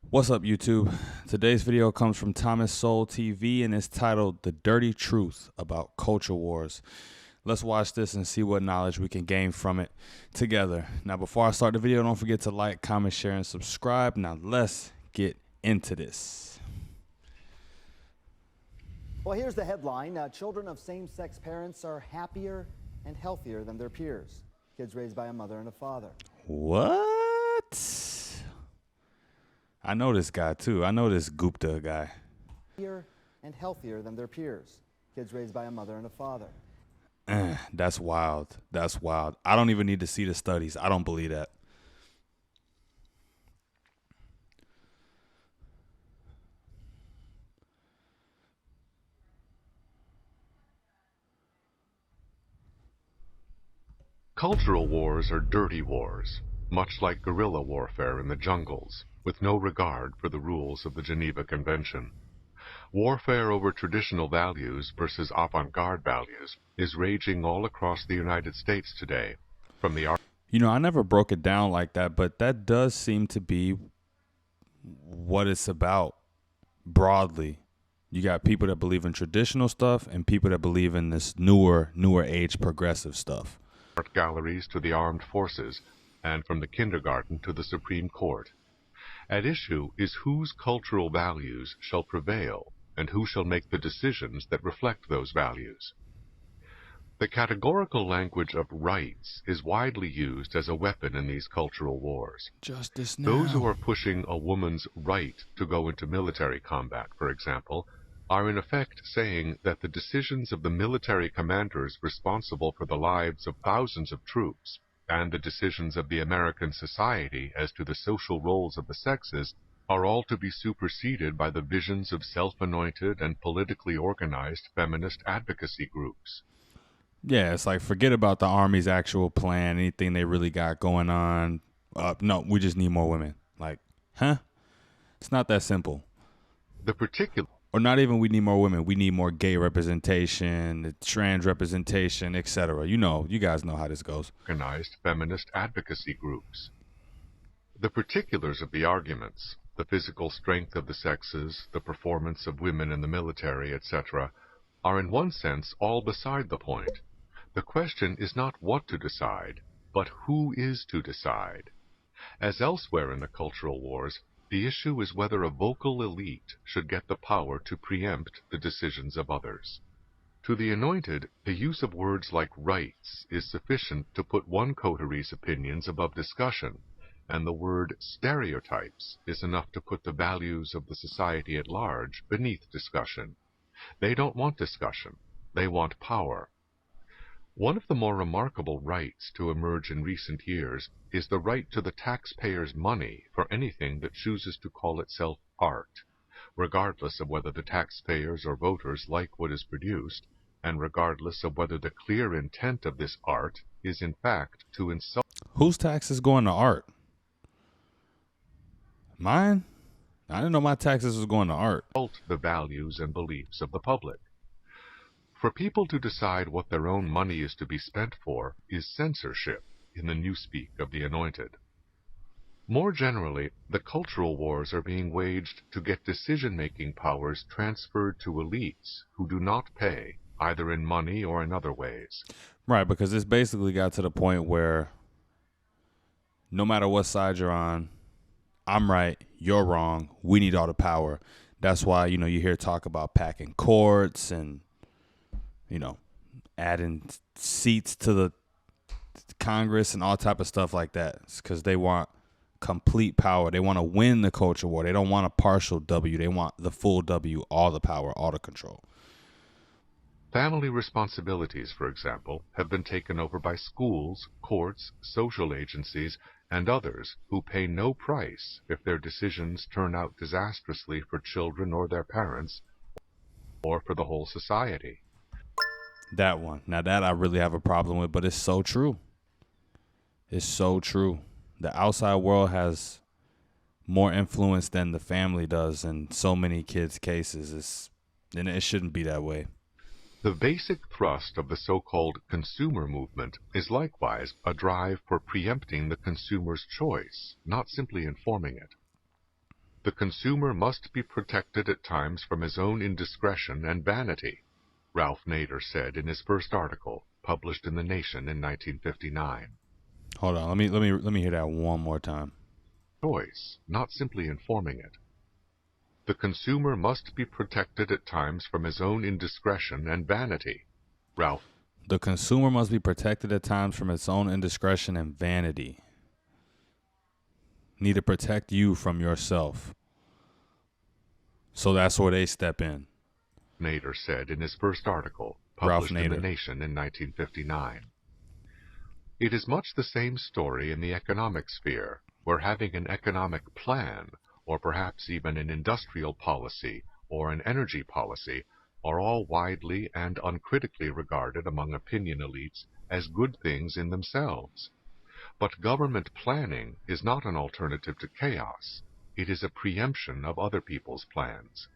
What's up, YouTube? Today's video comes from SowellTV and it's titled The Dirty Truth About Culture Wars. Let's watch this and see what knowledge we can gain from it together. Now, before I start the video, don't forget to like, comment, share, and subscribe. Now, let's get into this. Well, here's the headline. Children of same-sex parents are happier and healthier than their peers. Kids raised by a mother and a father. What? I know this guy, too. I know this Gupta guy. Happier and healthier than their peers. Kids raised by a mother and a father. That's wild. That's wild. I don't even need to see the studies. I don't believe that. Cultural wars are dirty wars, much like guerrilla warfare in the jungles, with no regard for the rules of the Geneva Convention. Warfare over traditional values versus avant-garde values is raging all across the United States today. From the I never broke it down like that, but that does seem to be what it's about broadly. You got people that believe in traditional stuff and people that believe in this newer age progressive stuff. art galleries to the armed forces, and from the kindergarten to the Supreme Court. At issue is whose cultural values shall prevail and who shall make the decisions that reflect those values. The categorical language of rights is widely used as a weapon in these cultural wars. Justice now. Those who are pushing a woman's right to go into military combat, for example, are in effect saying that the decisions of the military commanders responsible for the lives of thousands of troops and the decisions of the American society as to the social roles of the sexes are all to be superseded by the visions of self-anointed and politically organized feminist advocacy groups. Yeah, it's like forget about the Army's actual plan, anything they really got going on. No, we just need more women. Like, huh? It's not that simple. The particular Or not even we need more women. We need more gay representation, trans representation, etc. You guys know how this goes. Organized feminist advocacy groups. The particulars of the arguments, the physical strength of the sexes, the performance of women in the military, etc., are in one sense all beside the point. The question is not what to decide, but who is to decide. As elsewhere in the cultural wars, the issue is whether a vocal elite should get the power to preempt the decisions of others. To the anointed, the use of words like rights is sufficient to put one coterie's opinions above discussion, and the word stereotypes is enough to put the values of the society at large beneath discussion. They don't want discussion. They want power. One of the more remarkable rights to emerge in recent years is the right to the taxpayer's money for anything that chooses to call itself art, regardless of whether the taxpayers or voters like what is produced, and regardless of whether the clear intent of this art is in fact to insult. Whose taxes going to art? Mine? I didn't know my taxes was going to art. The values and beliefs of the public. For people to decide what their own money is to be spent for is censorship in the newspeak of the anointed. More generally, the cultural wars are being waged to get decision-making powers transferred to elites who do not pay, either in money or in other ways. Right, because it's basically got to the point where no matter what side you're on, I'm right, you're wrong, we need all the power. That's why, you hear talk about packing courts and, adding seats to the Congress and all type of stuff like that. It's because they want complete power. They want to win the culture war. They don't want a partial W. They want the full W, all the power, all the control. Family responsibilities, for example, have been taken over by schools, courts, social agencies, and others who pay no price if their decisions turn out disastrously for children or their parents, or for the whole society. That one. Now that I really have a problem with, but it's so true. It's so true. The outside world has more influence than the family does in so many kids' cases. And it shouldn't be that way. The basic thrust of the so-called consumer movement is likewise a drive for preempting the consumer's choice, not simply informing it. The consumer must be protected at times from his own indiscretion and vanity, Ralph Nader said in his first article, published in The Nation in 1959. Hold on, let me hear that one more time. Choice, not simply informing it. The consumer must be protected at times from his own indiscretion and vanity, Ralph. The consumer must be protected at times from its own indiscretion and vanity. Need to protect you from yourself. So that's where they step in. Nader said in his first article, published in The Nation in 1959. It is much the same story in the economic sphere, where having an economic plan, or perhaps even an industrial policy or an energy policy, are all widely and uncritically regarded among opinion elites as good things in themselves. But government planning is not an alternative to chaos. It is a preemption of other people's plans.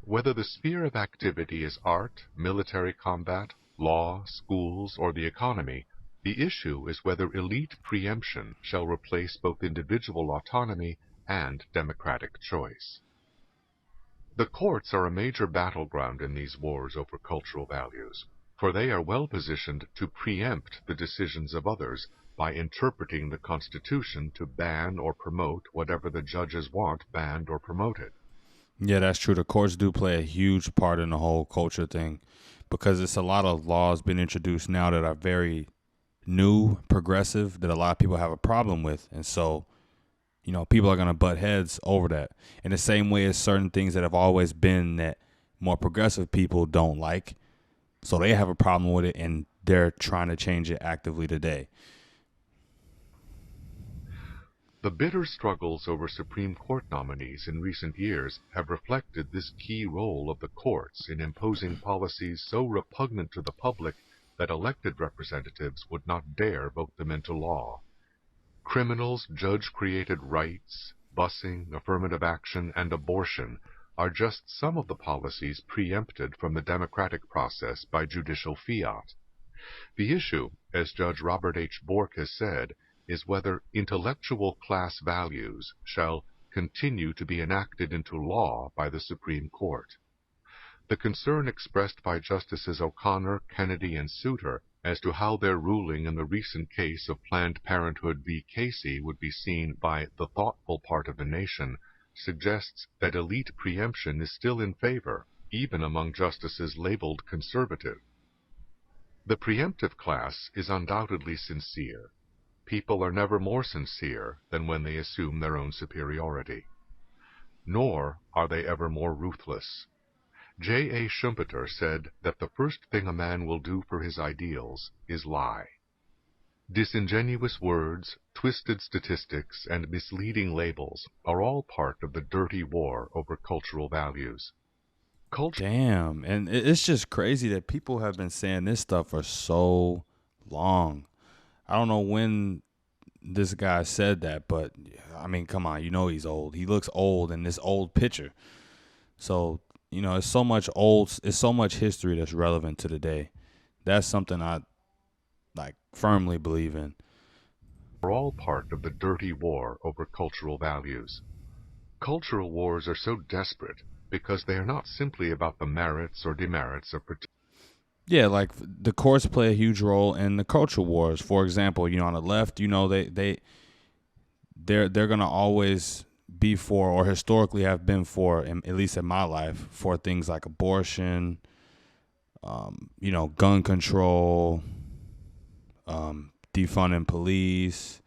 Whether the sphere of activity is art, military combat, law, schools, or the economy, the issue is whether elite preemption shall replace both individual autonomy and democratic choice. The courts are a major battleground in these wars over cultural values, for they are well positioned to preempt the decisions of others by interpreting the Constitution to ban or promote whatever the judges want banned or promoted. Yeah, that's true. The courts do play a huge part in the whole culture thing, because it's a lot of laws been introduced now that are very new, progressive, that a lot of people have a problem with. And so, you know, people are going to butt heads over that. In the same way as certain things that have always been that more progressive people don't like. So they have a problem with it, and they're trying to change it actively today. The bitter struggles over Supreme Court nominees in recent years have reflected this key role of the courts in imposing policies so repugnant to the public that elected representatives would not dare vote them into law. Criminals' judge-created rights, busing, affirmative action, and abortion are just some of the policies preempted from the democratic process by judicial fiat. The issue, as Judge Robert H. Bork has said, is whether intellectual class values shall continue to be enacted into law by the Supreme Court. The concern expressed by Justices O'Connor, Kennedy, and Souter as to how their ruling in the recent case of Planned Parenthood v. Casey would be seen by the thoughtful part of the nation suggests that elite preemption is still in favor, even among justices labeled conservative. The preemptive class is undoubtedly sincere. People are never more sincere than when they assume their own superiority. Nor are they ever more ruthless. J. A. Schumpeter said that the first thing a man will do for his ideals is lie. Disingenuous words, twisted statistics, and misleading labels are all part of the dirty war over cultural values. Damn, and it's just crazy that people have been saying this stuff for so long. I don't know when this guy said that, but I mean, come on, you know he's old. He looks old in this old picture. So, you know, it's so much history that's relevant to today. That's something I firmly believe in. We're all part of the dirty war over cultural values. Cultural wars are so desperate because they are not simply about the merits or demerits of particular. Yeah, like the courts play a huge role in the culture wars. For example, you know, on the left, you know, they're gonna always be for, or historically have been for, at least in my life, for things like abortion, you know, gun control, defunding police.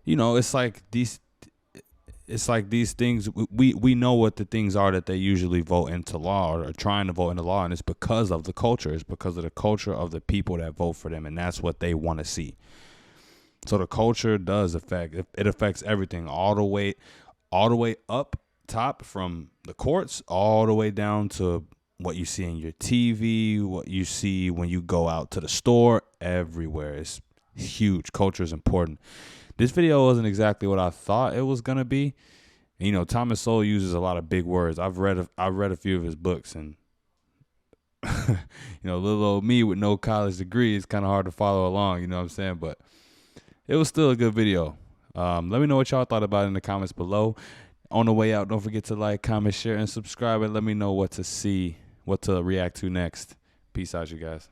You know, it's like these things, we know what the things are that they usually vote into law or are trying to vote into law, and it's because of the culture. It's because of the culture of the people that vote for them, and that's what they want to see. So the culture does it affects everything, all the way up top from the courts all the way down to what you see in your TV, what you see when you go out to the store, everywhere. It's huge. Culture is important. This video wasn't exactly what I thought it was going to be. You know, Thomas Sowell uses a lot of big words. I've read a few of his books, and you know, little old me with no college degree, it's kind of hard to follow along, you know what I'm saying? But it was still a good video. Let me know what y'all thought about it in the comments below. On the way out, don't forget to like, comment, share, and subscribe, and let me know what to see, what to react to next. Peace out, you guys.